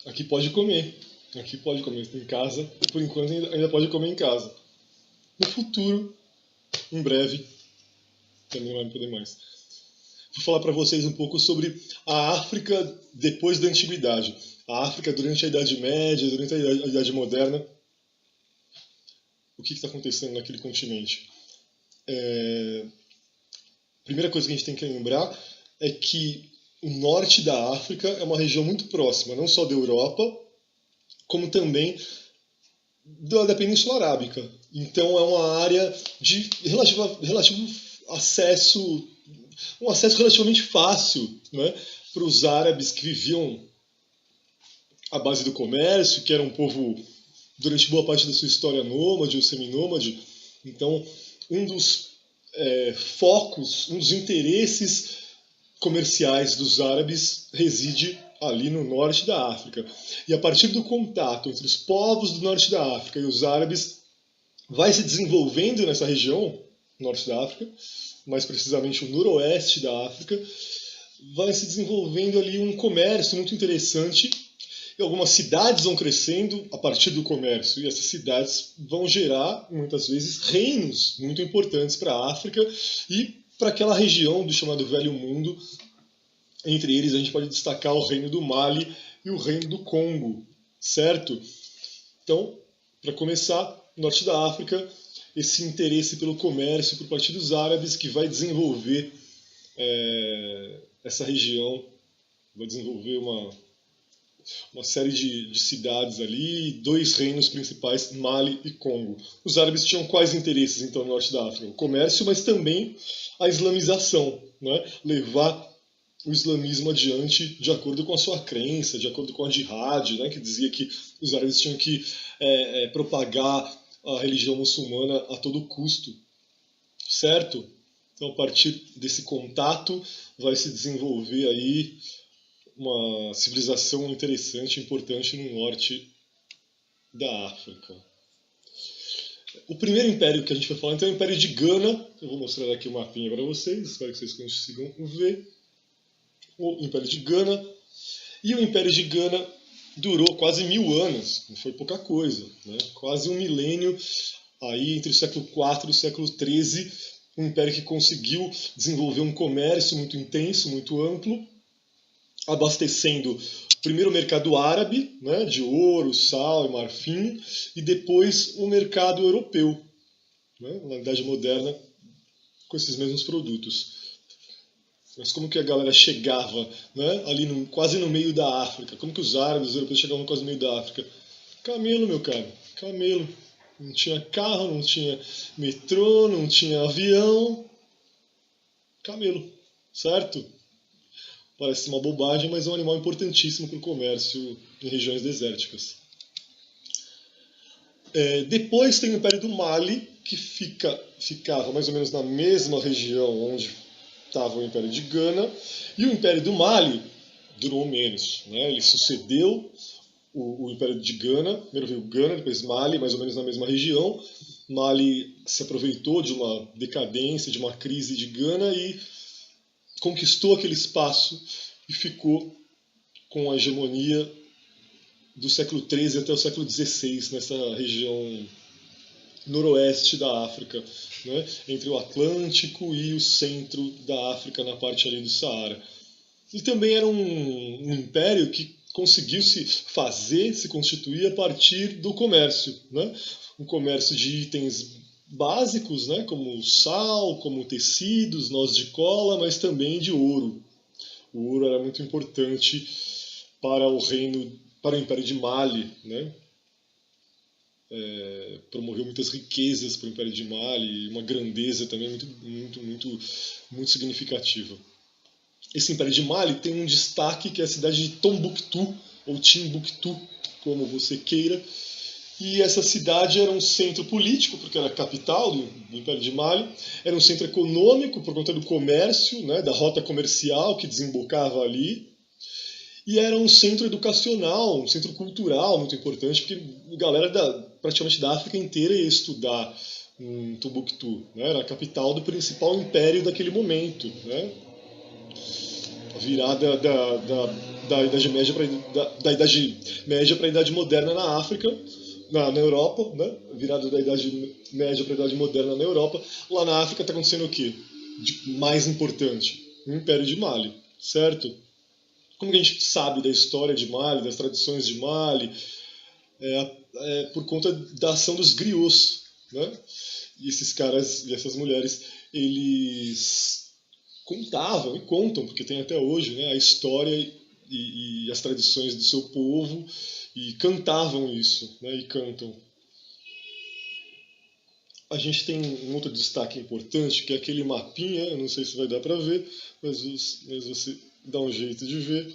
Aqui pode comer. Aqui pode comer em casa. Por enquanto ainda pode comer em casa. No futuro, em breve, também não vai poder mais. Vou falar para vocês um pouco sobre a África depois da Antiguidade. A África durante a Idade Média, durante a Idade Moderna. O que está acontecendo naquele continente? Primeira coisa que a gente tem que lembrar é que o norte da África é uma região muito próxima, não só da Europa, como também da Península Arábica. Então é uma área de relativo acesso, um acesso relativamente fácil, né, para os árabes que viviam à base do comércio, que era um povo, durante boa parte da sua história, nômade ou seminômade. Então, um dos focos, um dos interesses comerciais dos árabes reside ali no norte da África. E a partir do contato entre os povos do norte da África e os árabes, vai se desenvolvendo nessa região, norte da África, mais precisamente o noroeste da África, vai se desenvolvendo ali um comércio muito interessante. E algumas cidades vão crescendo a partir do comércio, e essas cidades vão gerar, muitas vezes, reinos muito importantes para a África e para aquela região do chamado Velho Mundo. Entre eles, a gente pode destacar o reino do Mali e o reino do Congo, certo? Então, para começar, norte da África, esse interesse pelo comércio por parte dos árabes que vai desenvolver essa região, vai desenvolver uma série de cidades ali, dois reinos principais, Mali e Congo. Os árabes tinham quais interesses, então, no norte da África? O comércio, mas também a islamização, né? Levar o islamismo adiante de acordo com a sua crença, de acordo com a jihad, né? Que dizia que os árabes tinham que propagar a religião muçulmana a todo custo, certo? Então, a partir desse contato, vai se desenvolver aí uma civilização interessante, importante no norte da África. O primeiro império que a gente vai falar, então, é o Império de Gana. Eu vou mostrar aqui o mapinha para vocês, espero que vocês consigam ver. O Império de Gana. E o Império de Gana durou quase 1000 anos, não foi pouca coisa, né? Quase um milênio, aí entre o século IV e o século XIII, um império que conseguiu desenvolver um comércio muito intenso, muito amplo, abastecendo primeiro o mercado árabe, né, de ouro, sal e marfim, e depois o mercado europeu, né, na Idade Moderna, com esses mesmos produtos. Mas como que a galera chegava, né, ali quase no meio da África? Como que os árabes, os europeus chegavam quase no meio da África? Camelo, meu cara, camelo. Não tinha carro, não tinha metrô, não tinha avião. Camelo, certo? Parece uma bobagem, mas é um animal importantíssimo para o comércio em regiões desérticas. Depois tem o Império do Mali, que ficava mais ou menos na mesma região onde estava o Império de Gana. E o Império do Mali durou menos, né? Ele sucedeu o Império de Gana. Primeiro veio Gana, depois Mali, mais ou menos na mesma região. Mali se aproveitou de uma decadência, de uma crise de Gana e conquistou aquele espaço e ficou com a hegemonia do século XIII até o século XVI nessa região noroeste da África, né? Entre o Atlântico e o centro da África, na parte ali do Saara. E também era um império que conseguiu se constituir a partir do comércio, né? Um comércio de itens básicos, né, como sal, como tecidos, nós de cola, mas também de ouro. O ouro era muito importante para o Império de Mali, né? Promoveu muitas riquezas para o Império de Mali, uma grandeza também muito significativa. Esse Império de Mali tem um destaque que é a cidade de Tombouctou, ou Timbuktu, como você queira. E essa cidade era um centro político, porque era a capital do Império de Mali, era um centro econômico por conta do comércio, né, da rota comercial que desembocava ali, e era um centro educacional, um centro cultural muito importante, porque a galera praticamente da África inteira ia estudar em Tombouctou, né, era a capital do principal império daquele momento, né. virada da Idade Média para da Idade Média para a Idade Moderna na África, na Europa, né? Virada da Idade Média para a Idade Moderna na Europa. Lá na África está acontecendo o quê? Mais importante, o Império de Mali, certo? Como que a gente sabe da história de Mali, das tradições de Mali? Por conta da ação dos griots, né? E esses caras e essas mulheres, eles contavam e contam, porque tem até hoje, né, a história e as tradições do seu povo, e cantavam isso, né, e cantam. A gente tem um outro destaque importante, que é aquele mapinha, eu não sei se vai dar para ver, mas você dá um jeito de ver,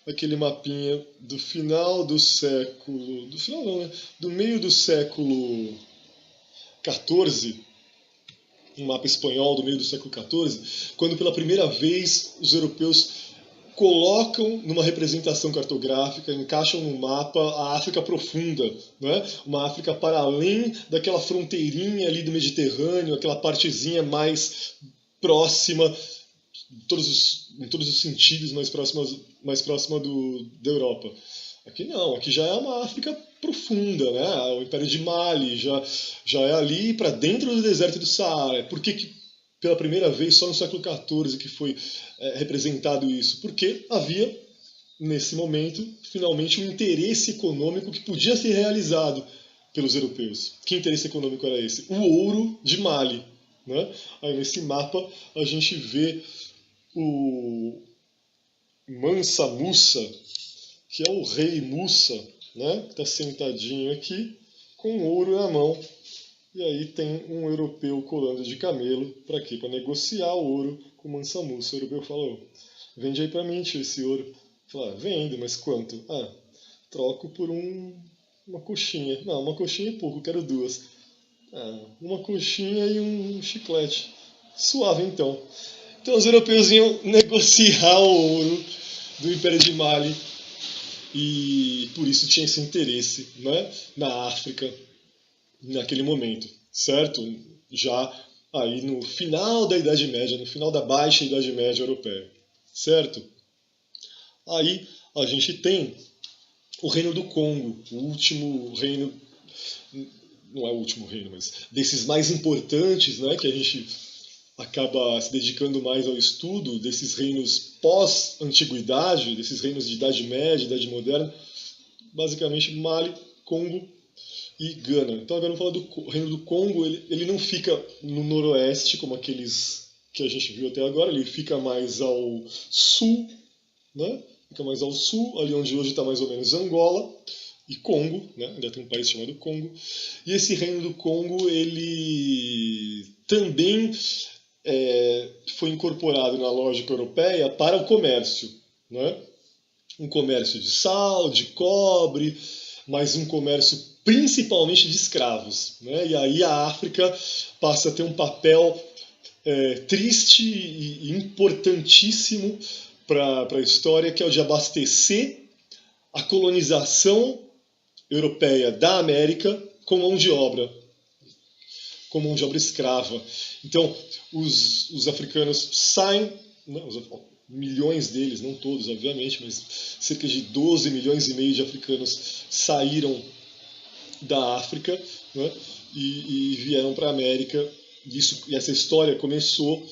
aquele mapinha do final do século... do final não, né? Do meio do século XIV, um mapa espanhol do meio do século XIV, quando pela primeira vez os europeus colocam numa representação cartográfica, encaixam no mapa a África profunda, né? Uma África para além daquela fronteirinha ali do Mediterrâneo, aquela partezinha mais próxima, em todos os sentidos, mais próxima da Europa. Aqui não, aqui já é uma África profunda, né? O Império de Mali já é ali para dentro do deserto do Saara. Por que pela primeira vez, só no século XIV, que foi representado isso? Porque havia, nesse momento, finalmente um interesse econômico que podia ser realizado pelos europeus. Que interesse econômico era esse? O ouro de Mali, né? Aí nesse mapa a gente vê o Mansa Musa, que é o rei Musa, né? Que está sentadinho aqui com ouro na mão. E aí tem um europeu colando de camelo, para quê? Para negociar o ouro com o Mansa Musa. O europeu falou, vende aí para mim, tio, esse ouro. Fala, vendo, mas quanto? Ah, troco por uma coxinha. Não, uma coxinha é pouco, eu quero duas. Ah, uma coxinha e um chiclete. Suave então. Então os europeus iam negociar o ouro do Império de Mali e por isso tinha esse interesse, né, na África naquele momento, certo? Já aí no final da Idade Média, no final da Baixa Idade Média Europeia, certo? Aí a gente tem o Reino do Congo, o último reino, não é o último reino, mas desses mais importantes, né, que a gente acaba se dedicando mais ao estudo desses reinos pós-antiguidade, desses reinos de Idade Média, Idade Moderna, basicamente Mali, Congo e Gana. Então agora vamos falar do Reino do Congo. Ele não fica no noroeste, como aqueles que a gente viu até agora, ele fica mais ao sul, né? Fica mais ao sul, ali onde hoje está mais ou menos Angola e Congo, né? Ainda tem um país chamado Congo. E esse Reino do Congo, ele também foi incorporado na lógica europeia para o comércio, né? Um comércio de sal, de cobre, mas um comércio principalmente de escravos, né? E aí a África passa a ter um papel triste e importantíssimo para a história, que é o de abastecer a colonização europeia da América com mão de obra escrava. Então, os africanos saem, né, milhões deles, não todos, obviamente, mas cerca de 12 milhões e meio de africanos saíram da África, né, e vieram para a América. E essa história começou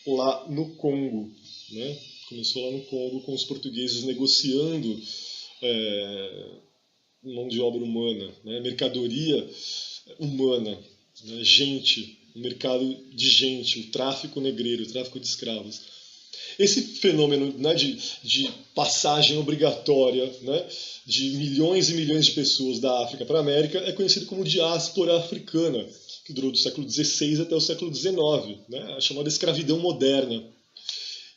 lá no Congo, né? Começou lá no Congo com os portugueses negociando mão de obra humana, né, mercadoria humana, né, gente, o mercado de gente, o tráfico negreiro, o tráfico de escravos. Esse fenômeno, né, de passagem obrigatória, né, de milhões e milhões de pessoas da África para a América é conhecido como diáspora africana, que durou do século XVI até o século XIX, né, a chamada escravidão moderna.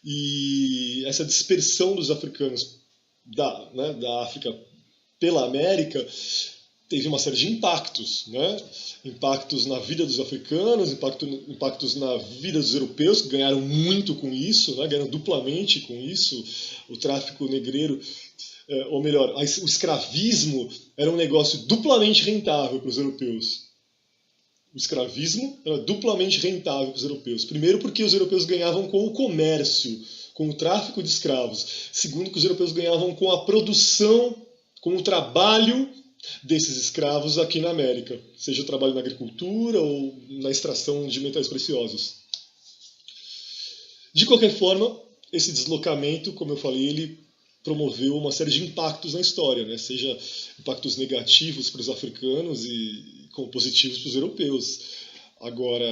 E essa dispersão dos africanos da África pela América teve uma série de impactos, né? Impactos na vida dos africanos, impactos na vida dos europeus, que ganharam muito com isso, né? Ganharam duplamente com isso. O tráfico negreiro, ou melhor, o escravismo era um negócio duplamente rentável para os europeus. o escravismo era duplamente rentável para os europeus. Primeiro, porque os europeus ganhavam com o comércio, com o tráfico de escravos. Segundo, que os europeus ganhavam com a produção, com o trabalho desses escravos aqui na América, seja o trabalho na agricultura ou na extração de metais preciosos. De qualquer forma, esse deslocamento, como eu falei, ele promoveu uma série de impactos na história, né? Seja impactos negativos para os africanos e como positivos para os europeus. Agora,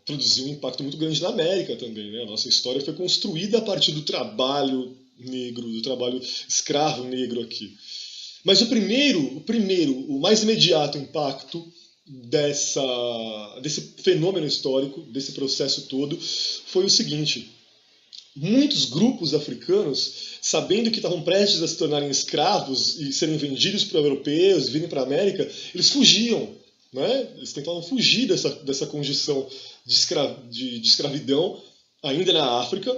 produziu um impacto muito grande na América também, né? A nossa história foi construída a partir do trabalho negro, do trabalho escravo negro aqui. Mas o mais imediato impacto desse fenômeno histórico, desse processo todo, foi o seguinte: muitos grupos africanos, sabendo que estavam prestes a se tornarem escravos e serem vendidos para europeus, virem para a América, eles fugiam, né? Eles tentavam fugir dessa condição de escravidão, ainda na África,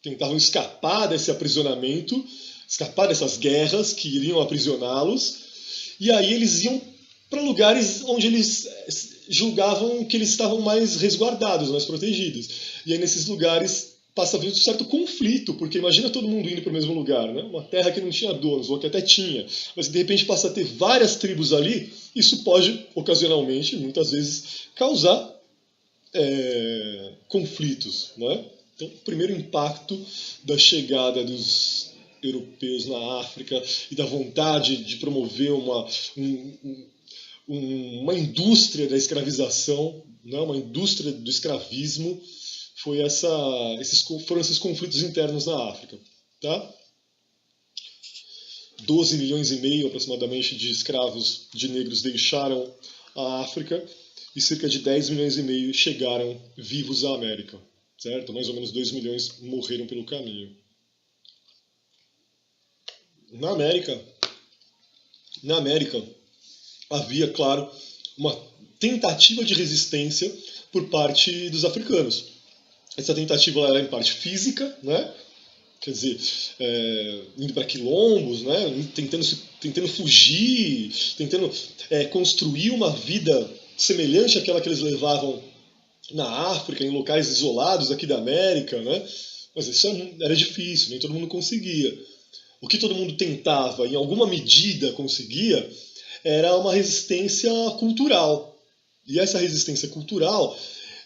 tentavam escapar desse aprisionamento, escapar dessas guerras que iriam aprisioná-los, e aí eles iam para lugares onde eles julgavam que eles estavam mais resguardados, mais protegidos. E aí nesses lugares passa a haver um certo conflito, porque imagina todo mundo indo para o mesmo lugar, né? Uma terra que não tinha donos, ou que até tinha, mas de repente passa a ter várias tribos ali, isso pode, ocasionalmente, muitas vezes, causar conflitos, né? Então, o primeiro impacto da chegada dos europeus na África e da vontade de promover uma indústria da escravização, né? Uma indústria do escravismo, foram esses conflitos internos na África. Tá? 12 milhões e meio aproximadamente de escravos, de negros, deixaram a África e cerca de 10 milhões e meio chegaram vivos à América. Certo? Mais ou menos 2 milhões morreram pelo caminho. Na América havia, claro, uma tentativa de resistência por parte dos africanos. Essa tentativa era em parte física, né? Quer dizer, indo para quilombos, né? Tentando fugir, tentando construir uma vida semelhante àquela que eles levavam na África, em locais isolados aqui da América, né? Mas isso era difícil, nem todo mundo conseguia. O que todo mundo tentava, em alguma medida conseguia, era uma resistência cultural. E essa resistência cultural,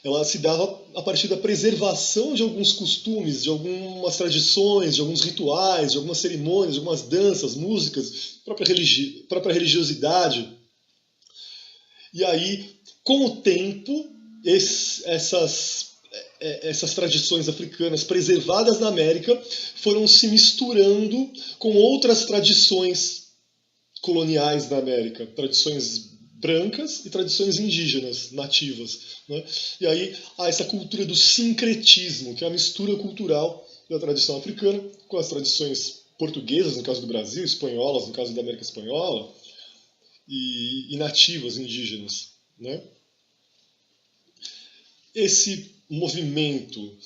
ela se dava a partir da preservação de alguns costumes, de algumas tradições, de alguns rituais, de algumas cerimônias, de algumas danças, músicas, própria religiosidade. E aí, com o tempo, essas tradições africanas preservadas na América foram se misturando com outras tradições coloniais da América, tradições brancas e tradições indígenas, nativas. Né? E aí há essa cultura do sincretismo, que é a mistura cultural da tradição africana com as tradições portuguesas, no caso do Brasil, espanholas, no caso da América Espanhola, e nativas, indígenas. Né? Esse movimento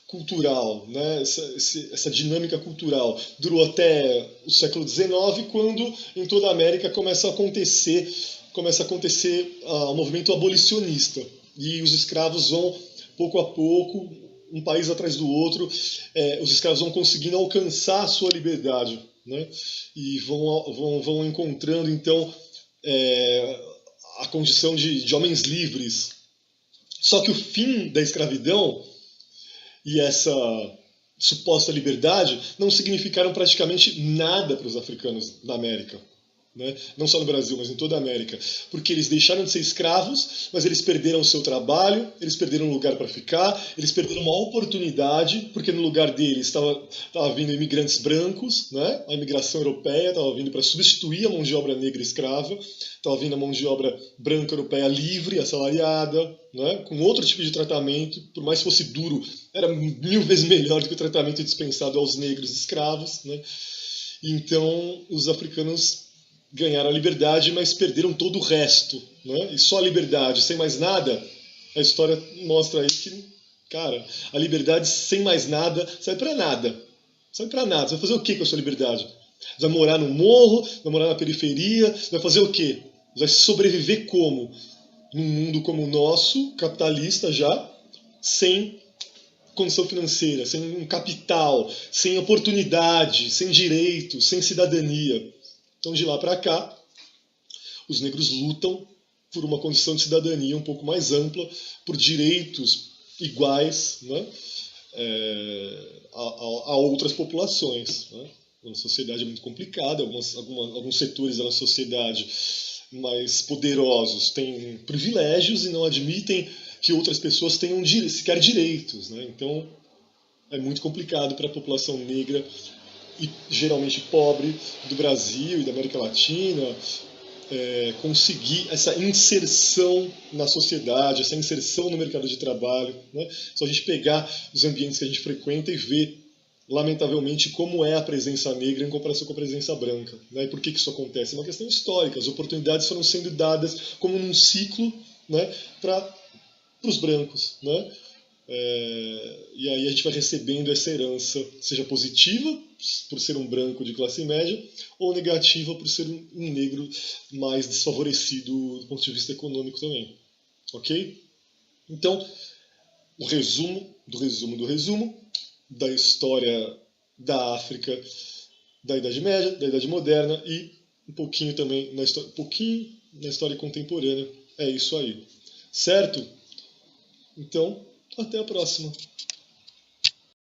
cultural, né, essa dinâmica cultural durou até o século XIX, quando em toda a América começa a acontecer o movimento abolicionista, e os escravos vão, pouco a pouco, um país atrás do outro, os escravos vão conseguindo alcançar a sua liberdade, né, e vão encontrando então a condição de homens livres. Só que o fim da escravidão e essa suposta liberdade não significaram praticamente nada para os africanos da América. Né? Não só no Brasil, mas em toda a América. Porque eles deixaram de ser escravos, mas eles perderam o seu trabalho, eles perderam um lugar para ficar, eles perderam uma oportunidade, porque no lugar deles estava vindo imigrantes brancos, né? A imigração europeia estava vindo para substituir a mão de obra negra escrava, estava vindo a mão de obra branca europeia livre, assalariada, né? Com outro tipo de tratamento, por mais que fosse duro, era 1000 vezes melhor do que o tratamento dispensado aos negros escravos. Né? Então, os africanos ganharam a liberdade, mas perderam todo o resto. Né? E só a liberdade, sem mais nada, a história mostra aí que, cara, a liberdade sem mais nada serve para nada. Serve para nada. Você vai fazer o que com a sua liberdade? Você vai morar no morro, vai morar na periferia, vai fazer o quê? Vai sobreviver como? num mundo como o nosso, capitalista já, sem condição financeira, sem um capital, sem oportunidade, sem direito, sem cidadania. Então, de lá para cá, os negros lutam por uma condição de cidadania um pouco mais ampla, por direitos iguais, né, a outras populações. Né. A sociedade é muito complicada, alguns setores da sociedade mais poderosos têm privilégios e não admitem que outras pessoas tenham sequer direitos. Né. Então, é muito complicado para a população negra e geralmente pobre do Brasil e da América Latina conseguir essa inserção na sociedade, essa inserção no mercado de trabalho. Né? Só a gente pegar os ambientes que a gente frequenta e ver, lamentavelmente, como é a presença negra em comparação com a presença branca. Né? E por que isso acontece? É uma questão histórica. As oportunidades foram sendo dadas como num ciclo, né, para os brancos. Né? E aí a gente vai recebendo essa herança, seja positiva, por ser um branco de classe média, ou negativa, por ser um negro mais desfavorecido do ponto de vista econômico também. Ok? Então, o resumo do resumo do resumo da história da África da Idade Média, da Idade Moderna e um pouquinho também na história contemporânea. É isso aí. Certo? Então, até a próxima.